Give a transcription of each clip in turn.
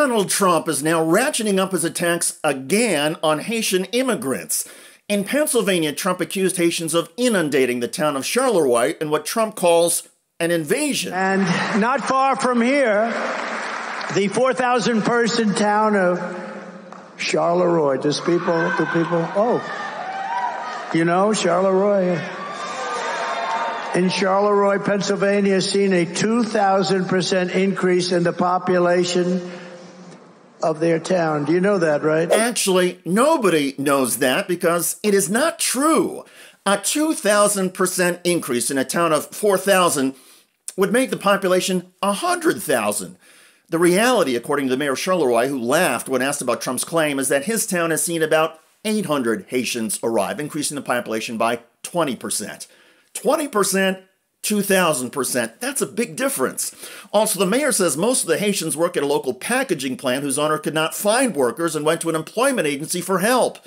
Donald Trump is now ratcheting up his attacks again on Haitian immigrants. In Pennsylvania, Trump accused Haitians of inundating the town of Charleroi in what Trump calls an invasion. And not far from here, the 4,000-person town of Charleroi. Do people? Oh, you know Charleroi. In Charleroi, Pennsylvania, has seen a 2,000% increase in the population of their town. Do you know that, right? Actually, nobody knows that because it is not true. A 2,000% increase in a town of 4,000 would make the population 100,000. The reality, according to the mayor of Charleroi, who laughed when asked about Trump's claim, is that his town has seen about 800 Haitians arrive, increasing the population by 20%. 20%, 2,000%. That's a big difference. Also, the mayor says most of the Haitians work at a local packaging plant whose owner could not find workers and went to an employment agency for help.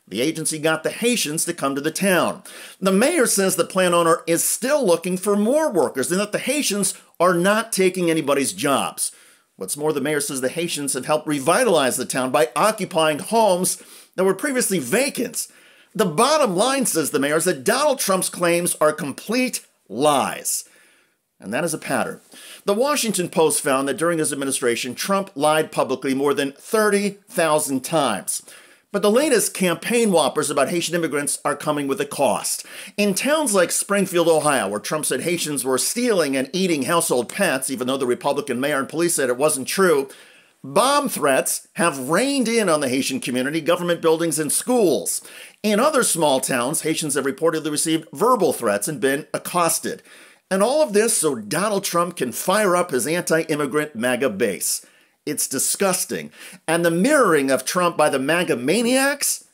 The agency got the Haitians to come to the town. The mayor says the plant owner is still looking for more workers and that the Haitians are not taking anybody's jobs. What's more, the mayor says the Haitians have helped revitalize the town by occupying homes that were previously vacant. The bottom line, says the mayor, is that Donald Trump's claims are complete lies. And that is a pattern. The Washington Post found that during his administration, Trump lied publicly more than 30,000 times. But the latest campaign whoppers about Haitian immigrants are coming with a cost. In towns like Springfield, Ohio, where Trump said Haitians were stealing and eating household pets, even though the Republican mayor and police said it wasn't true, bomb threats have rained in on the Haitian community, government buildings, and schools. In other small towns, Haitians have reportedly received verbal threats and been accosted. And all of this so Donald Trump can fire up his anti-immigrant MAGA base. It's disgusting. And the mirroring of Trump by the MAGA maniacs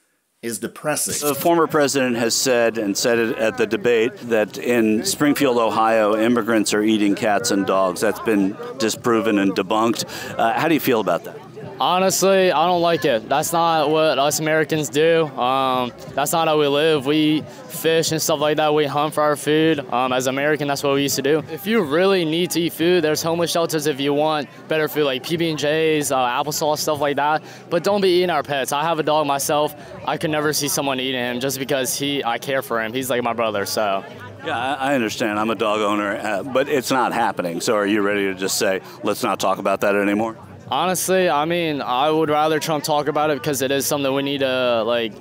is depressing. The former president has said, and said it at the debate, that in Springfield, Ohio, immigrants are eating cats and dogs. That's been disproven and debunked. How do you feel about that? Honestly, I don't like it. That's not what us Americans do. That's not how we live. We fish and stuff like that. We hunt for our food. As American, that's what we used to do. If you really need to eat food, there's homeless shelters if you want better food, like PB&J's, applesauce, stuff like that. But don't be eating our pets. I have a dog myself. I could never see someone eating him just because I care for him. He's like my brother, so. Yeah, I understand. I'm a dog owner, but it's not happening. So are you ready to just say, let's not talk about that anymore? Honestly, I mean, I would rather Trump talk about it because it is something we need to like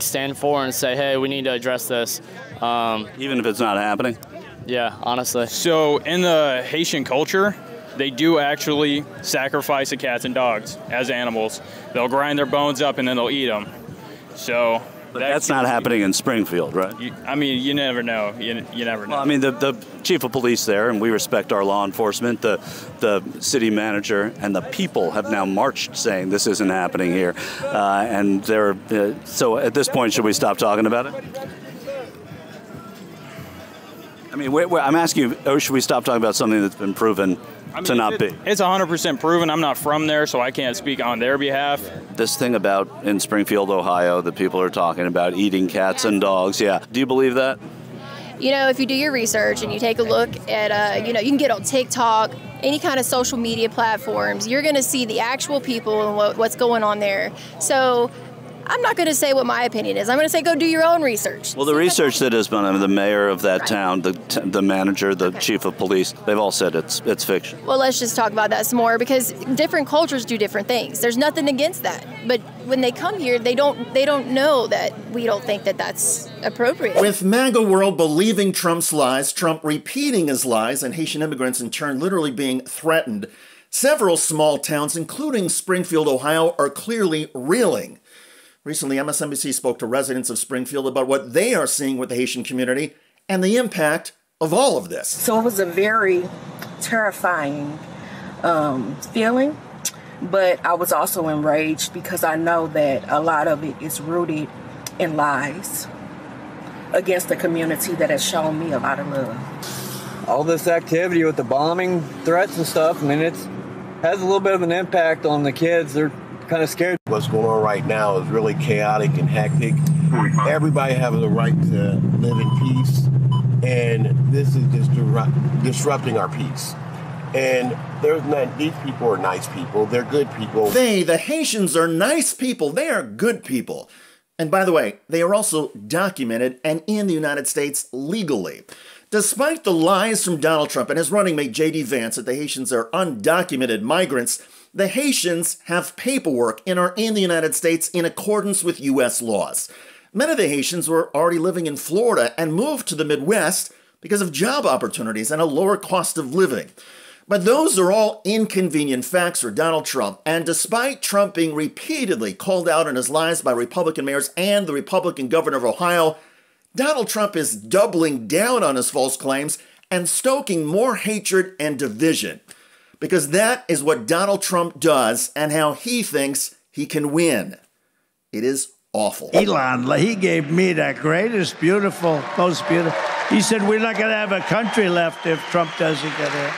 stand for and say, hey, we need to address this. Even if it's not happening? Yeah, honestly. So in the Haitian culture, they do actually sacrifice the cats and dogs as animals. They'll grind their bones up and then they'll eat them. So. But that's not happening in Springfield, right? I mean, you never know. You never know. Well, I mean, the chief of police there, and we respect our law enforcement, the city manager, and the people have now marched saying this isn't happening here. And they're so at this point, should we stop talking about it? I mean, I'm asking you, or should we stop talking about something that's been proven to not be? It's 100% proven. I'm not from there, so I can't speak on their behalf. This thing about in Springfield, Ohio, that people are talking about eating cats and dogs, yeah. Do you believe that? You know, if you do your research and you take a look at, you can get on TikTok, any kind of social media platforms, you're going to see the actual people and what's going on there. So I'm not going to say what my opinion is. I'm going to say go do your own research. Well, the research that has been, the mayor of that town, the manager, the chief of police, they've all said it's fiction. Well, let's just talk about that some more because different cultures do different things. There's nothing against that. But when they come here, they don't know that we don't think that that's appropriate. With MAGA world believing Trump's lies, Trump repeating his lies, and Haitian immigrants in turn literally being threatened, several small towns, including Springfield, Ohio, are clearly reeling. Recently, MSNBC spoke to residents of Springfield about what they are seeing with the Haitian community and the impact of all of this. So it was a very terrifying feeling, but I was also enraged because I know that a lot of it is rooted in lies against the community that has shown me a lot of love. All this activity with the bombing threats and stuff, I mean, it has a little bit of an impact on the kids. They're kind of scared. What's going on right now is really chaotic and hectic. Everybody has the right to live in peace, and this is just disrupting our peace. And there's not, these people are nice people. They're good people. The Haitians, are nice people. They are good people. And by the way, they are also documented and in the United States legally. Despite the lies from Donald Trump and his running mate J.D. Vance that the Haitians are undocumented migrants, the Haitians have paperwork and are in the United States in accordance with U.S. laws. Many of the Haitians were already living in Florida and moved to the Midwest because of job opportunities and a lower cost of living. But those are all inconvenient facts for Donald Trump, and despite Trump being repeatedly called out on his lies by Republican mayors and the Republican governor of Ohio, Donald Trump is doubling down on his false claims and stoking more hatred and division. Because that is what Donald Trump does and how he thinks he can win. It is awful. Elon, he gave me that greatest, beautiful, most beautiful. He said, we're not going to have a country left if Trump doesn't get in.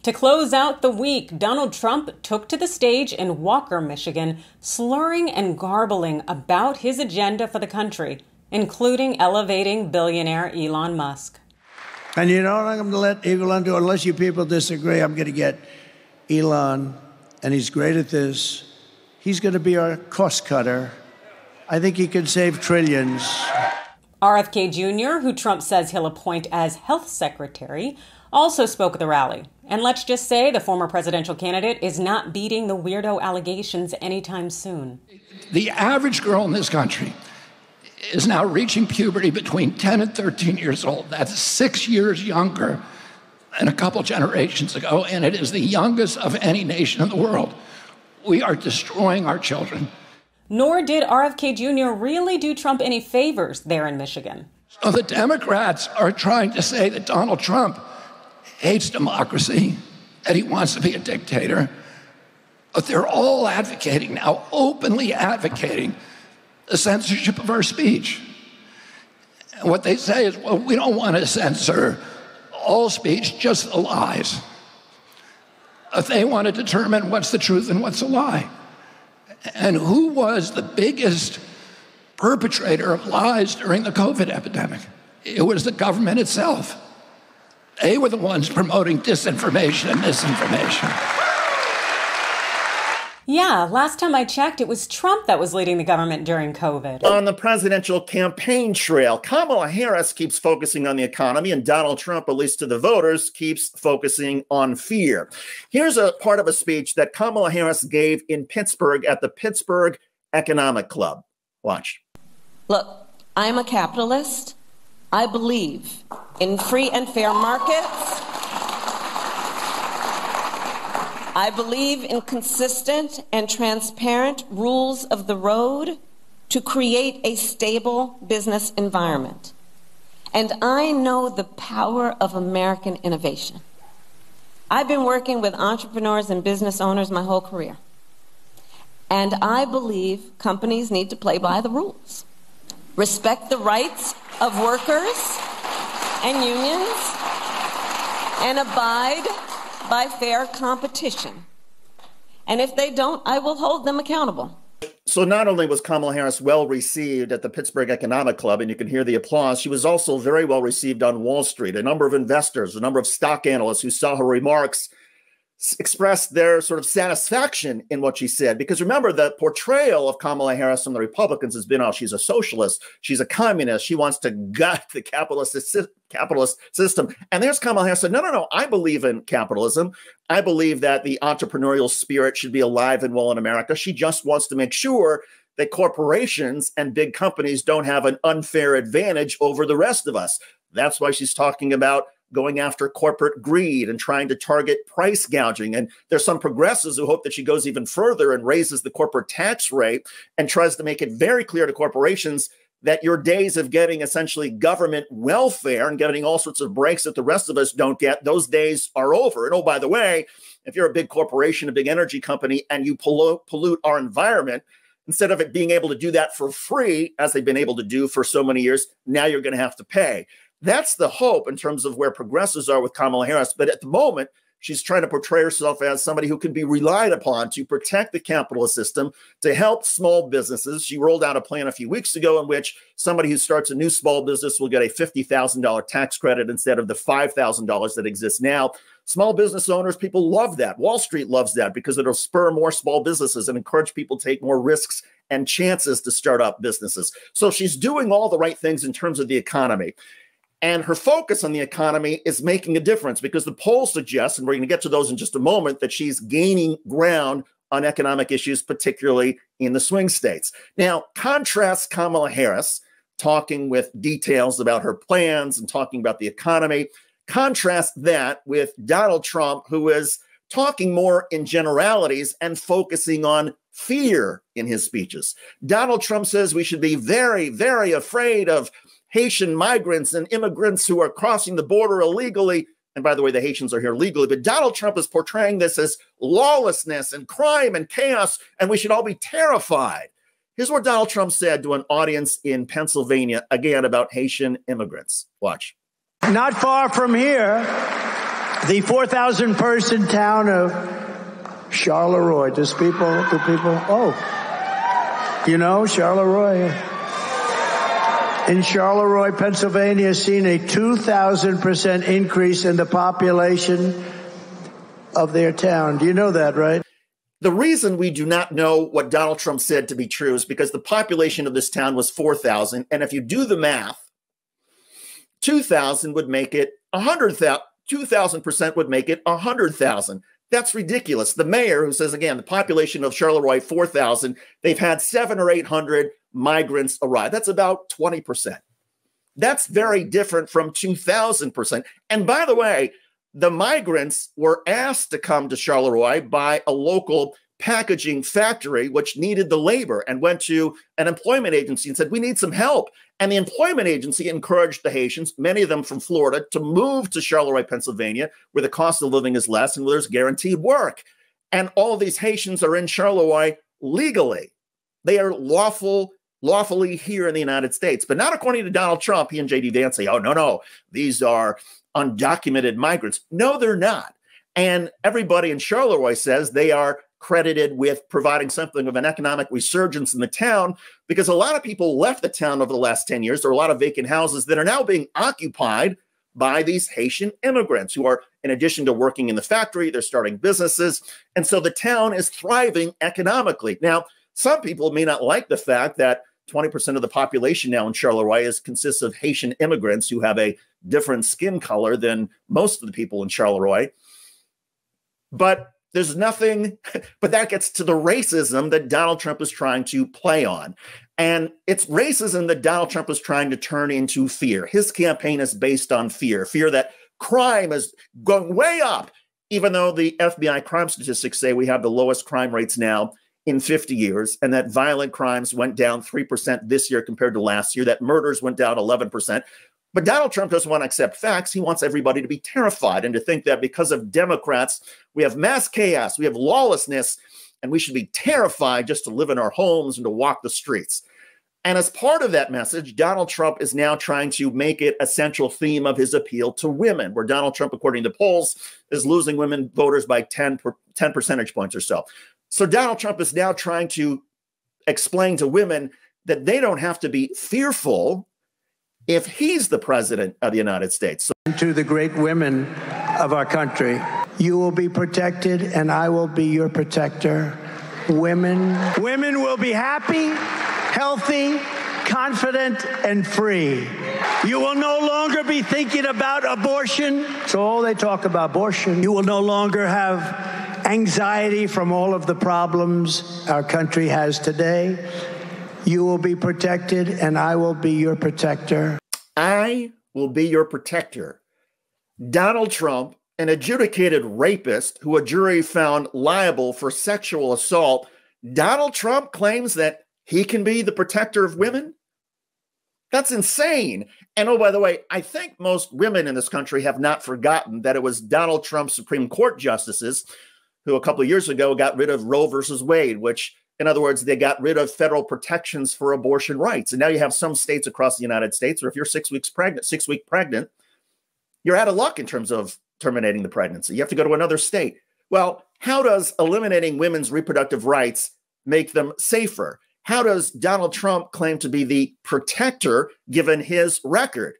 To close out the week, Donald Trump took to the stage in Walker, Michigan, slurring and garbling about his agenda for the country, including elevating billionaire Elon Musk. And you know what I'm going to let Elon do? Unless you people disagree, I'm going to get Elon, and he's great at this. He's going to be our cost cutter. I think he can save trillions. RFK Jr., who Trump says he'll appoint as health secretary, also spoke at the rally. And let's just say the former presidential candidate is not beating the weirdo allegations anytime soon. The average girl in this country is now reaching puberty between 10 and 13 years old. That's 6 years younger than a couple generations ago, and it is the youngest of any nation in the world. We are destroying our children. Nor did RFK Jr. really do Trump any favors there in Michigan. So the Democrats are trying to say that Donald Trump hates democracy, that he wants to be a dictator, but they're all advocating now, openly advocating the censorship of our speech. And what they say is, well, we don't want to censor all speech, just the lies. If they want to determine what's the truth and what's a lie. And who was the biggest perpetrator of lies during the COVID epidemic? It was the government itself. They were the ones promoting disinformation and misinformation. Yeah, last time I checked, it was Trump that was leading the government during COVID. On the presidential campaign trail, Kamala Harris keeps focusing on the economy, and Donald Trump, at least to the voters, keeps focusing on fear. Here's a part of a speech that Kamala Harris gave in Pittsburgh at the Pittsburgh Economic Club. Watch. Look, I'm a capitalist. I believe in free and fair markets. I believe in consistent and transparent rules of the road to create a stable business environment. And I know the power of American innovation. I've been working with entrepreneurs and business owners my whole career. And I believe companies need to play by the rules. Respect the rights of workers and unions, and abide by fair competition. And if they don't, I will hold them accountable. So not only was Kamala Harris well received at the Pittsburgh Economic Club, and you can hear the applause, she was also very well received on Wall Street. A number of investors, a number of stock analysts who saw her remarks expressed their sort of satisfaction in what she said. Because remember, the portrayal of Kamala Harris from the Republicans has been, oh, she's a socialist, she's a communist, she wants to gut the capitalist system. And there's Kamala Harris said, no, I believe in capitalism. I believe that the entrepreneurial spirit should be alive and well in America. She just wants to make sure that corporations and big companies don't have an unfair advantage over the rest of us. That's why she's talking about going after corporate greed and trying to target price gouging. And there's some progressives who hope that she goes even further and raises the corporate tax rate and tries to make it very clear to corporations that your days of getting essentially government welfare and getting all sorts of breaks that the rest of us don't get, those days are over. And oh, by the way, if you're a big corporation, a big energy company, and you pollute our environment, instead of it being able to do that for free, as they've been able to do for so many years, now you're going to have to pay. That's the hope in terms of where progressives are with Kamala Harris. But at the moment, she's trying to portray herself as somebody who can be relied upon to protect the capitalist system, to help small businesses. She rolled out a plan a few weeks ago in which somebody who starts a new small business will get a $50,000 tax credit instead of the $5,000 that exists now. Small business owners, people love that. Wall Street loves that because it'll spur more small businesses and encourage people to take more risks and chances to start up businesses. So she's doing all the right things in terms of the economy. And her focus on the economy is making a difference because the polls suggest, and we're going to get to those in just a moment, that she's gaining ground on economic issues, particularly in the swing states. Now, contrast Kamala Harris talking with details about her plans and talking about the economy. Contrast that with Donald Trump, who is talking more in generalities and focusing on fear in his speeches. Donald Trump says we should be very, very afraid of Haitian migrants and immigrants who are crossing the border illegally. And by the way, the Haitians are here legally, but Donald Trump is portraying this as lawlessness and crime and chaos, and we should all be terrified. Here's what Donald Trump said to an audience in Pennsylvania, again, about Haitian immigrants. Watch. Not far from here, the 4,000 person town of Charleroi. Do people, oh, you know, Charleroi. In Charleroi, Pennsylvania, has seen a 2,000% increase in the population of their town. Do you know that, right? The reason we do not know what Donald Trump said to be true is because the population of this town was 4,000. And if you do the math, 2,000 would make it 100,000. 2,000% would make it 100,000. That's ridiculous. The mayor, who says, again, the population of Charleroi, 4,000, they've had 700 or 800 migrants arrive. That's about 20%. That's very different from 2,000%. And by the way, the migrants were asked to come to Charleroi by a local packaging factory, which needed the labor, and went to an employment agency and said, we need some help. And the employment agency encouraged the Haitians, many of them from Florida, to move to Charleroi, Pennsylvania, where the cost of living is less and where there's guaranteed work. And all of these Haitians are in Charleroi legally. They are lawfully here in the United States, but not according to Donald Trump. He and J.D. Vance say, oh, no, these are undocumented migrants. No, they're not. And everybody in Charleroi says they are credited with providing something of an economic resurgence in the town because a lot of people left the town over the last 10 years. There are a lot of vacant houses that are now being occupied by these Haitian immigrants who are, in addition to working in the factory, they're starting businesses. And so the town is thriving economically. Now, some people may not like the fact that 20% of the population now in Charleroi consists of Haitian immigrants who have a different skin color than most of the people in Charleroi. But there's nothing, but that gets to the racism that Donald Trump is trying to play on. And it's racism that Donald Trump is trying to turn into fear. His campaign is based on fear that crime is going way up, even though the FBI crime statistics say we have the lowest crime rates now in 50 years, and that violent crimes went down 3% this year compared to last year, that murders went down 11%. But Donald Trump doesn't want to accept facts. He wants everybody to be terrified and to think that because of Democrats, we have mass chaos, we have lawlessness, and we should be terrified just to live in our homes and to walk the streets. And as part of that message, Donald Trump is now trying to make it a central theme of his appeal to women, where Donald Trump, according to polls, is losing women voters by 10 percentage points or so. So Donald Trump is now trying to explain to women that they don't have to be fearful if he's the president of the United States. So to the great women of our country, you will be protected and I will be your protector. Women will be happy, healthy, confident, and free. You will no longer be thinking about abortion. So all they talk about abortion. You will no longer have anxiety from all of the problems our country has today. You will be protected, and I will be your protector. I will be your protector. Donald Trump, an adjudicated rapist who a jury found liable for sexual assault, Donald Trump claims that he can be the protector of women? That's insane. And oh, by the way, I think most women in this country have not forgotten that it was Donald Trump's Supreme Court justices who a couple of years ago got rid of Roe versus Wade, which In other words, they got rid of federal protections for abortion rights. And now you have some states across the United States where if you're 6 weeks pregnant, 6-week pregnant, you're out of luck in terms of terminating the pregnancy. You have to go to another state. Well, how does eliminating women's reproductive rights make them safer? How does Donald Trump claim to be the protector given his record?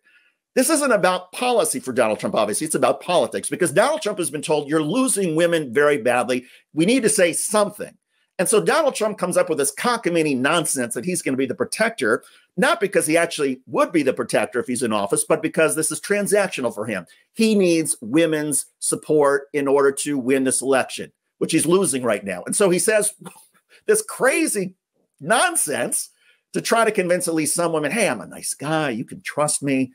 This isn't about policy for Donald Trump, obviously. It's about politics because Donald Trump has been told you're losing women very badly. We need to say something. And so Donald Trump comes up with this cockamamie nonsense that he's going to be the protector, not because he actually would be the protector if he's in office, but because this is transactional for him. He needs women's support in order to win this election, which he's losing right now. And so he says this crazy nonsense to try to convince at least some women, hey, I'm a nice guy. You can trust me.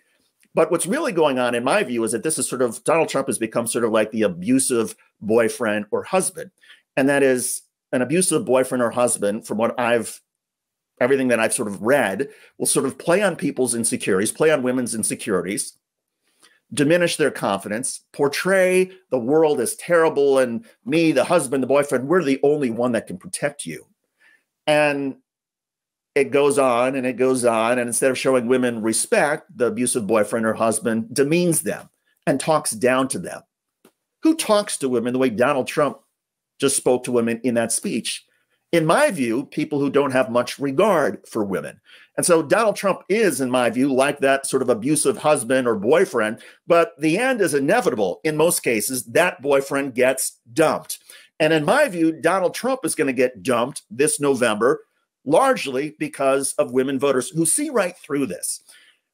But what's really going on, in my view, is that this is sort of Donald Trump has become sort of like the abusive boyfriend or husband. And that is an abusive boyfriend or husband, from everything that I've sort of read, will sort of play on people's insecurities, play on women's insecurities, diminish their confidence, portray the world as terrible, and me, the husband, the boyfriend, we're the only one that can protect you. And it goes on and it goes on. And instead of showing women respect, the abusive boyfriend or husband demeans them and talks down to them. Who talks to women the way Donald Trump just spoke to women in that speech? In my view, people who don't have much regard for women. And so Donald Trump is, in my view, like that sort of abusive husband or boyfriend, but the end is inevitable. In most cases, that boyfriend gets dumped. And in my view, Donald Trump is going to get dumped this November, largely because of women voters who see right through this.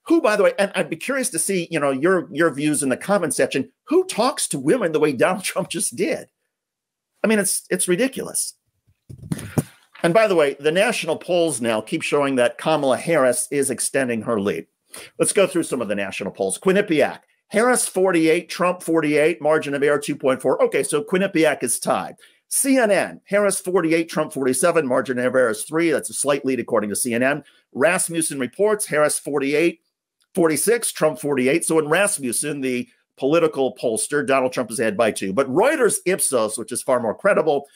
Who, by the way, and I'd be curious to see, your views in the comment section, who talks to women the way Donald Trump just did? I mean, it's ridiculous. And by the way, the national polls now keep showing that Kamala Harris is extending her lead. Let's go through some of the national polls. Quinnipiac, Harris 48, Trump 48, margin of error 2.4. Okay, so Quinnipiac is tied. CNN, Harris 48, Trump 47, margin of error is 3. That's a slight lead according to CNN. Rasmussen reports Harris 48, 46, Trump 48. So in Rasmussen, the political pollster, Donald Trump is ahead by 2. But Reuters Ipsos, which is far more credible,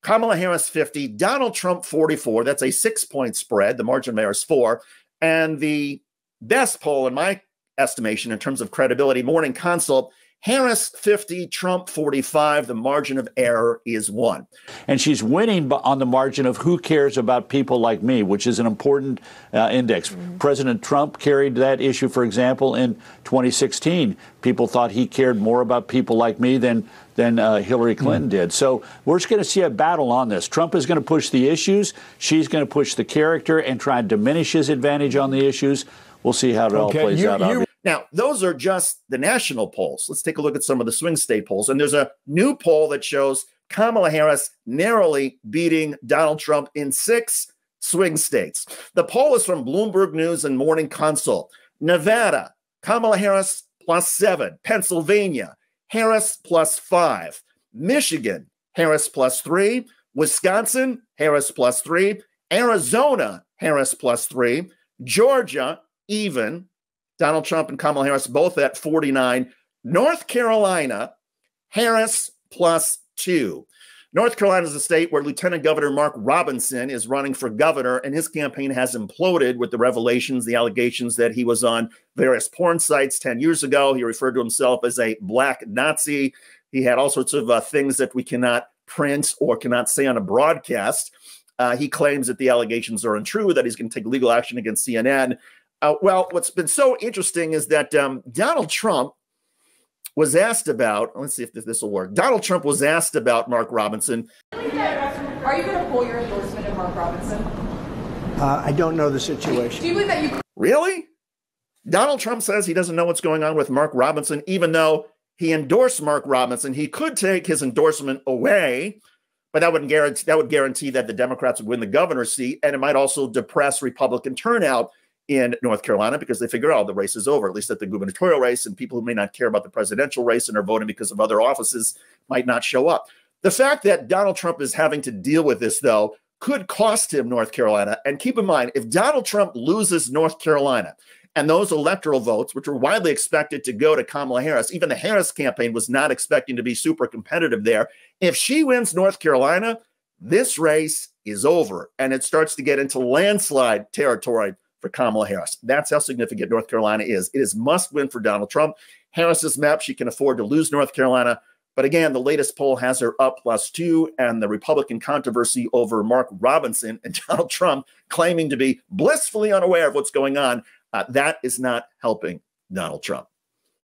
Kamala Harris 50, Donald Trump 44. That's a 6-point spread. The margin of error is 4. And the best poll, in my estimation, in terms of credibility, Morning Consult, Harris 50, Trump 45. The margin of error is 1. And she's winning on the margin of who cares about people like me, which is an important index. Mm-hmm. President Trump carried that issue, for example, in 2016. People thought he cared more about people like me than Hillary Clinton did. So we're just going to see a battle on this. Trump is going to push the issues. She's going to push the character and try and diminish his advantage on the issues. We'll see how it all plays out. Now, those are just the national polls. Let's take a look at some of the swing state polls. And there's a new poll that shows Kamala Harris narrowly beating Donald Trump in 6 swing states. The poll is from Bloomberg News and Morning Consult. Nevada, Kamala Harris +7. Pennsylvania, Harris +5. Michigan, Harris +3. Wisconsin, Harris +3. Arizona, Harris +3. Georgia, even. Donald Trump and Kamala Harris both at 49. North Carolina, Harris +2. North Carolina is a state where Lieutenant Governor Mark Robinson is running for governor, and his campaign has imploded with the revelations, the allegations that he was on various porn sites 10 years ago. He referred to himself as a black Nazi. He had all sorts of things that we cannot print or cannot say on a broadcast. He claims that the allegations are untrue, that he's going to take legal action against CNN. Well, what's been so interesting is that Donald Trump was asked about, let's see if this will work. Donald Trump was asked about Mark Robinson. Are you going to pull your endorsement of Mark Robinson? I don't know the situation. Do you believe that you... Really? Donald Trump says he doesn't know what's going on with Mark Robinson, even though he endorsed Mark Robinson. He could take his endorsement away, but that would guarantee that the Democrats would win the governor's seat, and it might also depress Republican turnout in North Carolina because they figure, oh, the race is over, at least at the gubernatorial race, and people who may not care about the presidential race and are voting because of other offices might not show up. The fact that Donald Trump is having to deal with this, though, could cost him North Carolina. And keep in mind, if Donald Trump loses North Carolina and those electoral votes, which were widely expected to go to Kamala Harris, even the Harris campaign was not expecting to be super competitive there. If she wins North Carolina, this race is over, and it starts to get into landslide territory for Kamala Harris. That's how significant North Carolina is. It is must win for Donald Trump. Harris's map, she can afford to lose North Carolina. But again, the latest poll has her up +2, and the Republican controversy over Mark Robinson and Donald Trump claiming to be blissfully unaware of what's going on, that is not helping Donald Trump.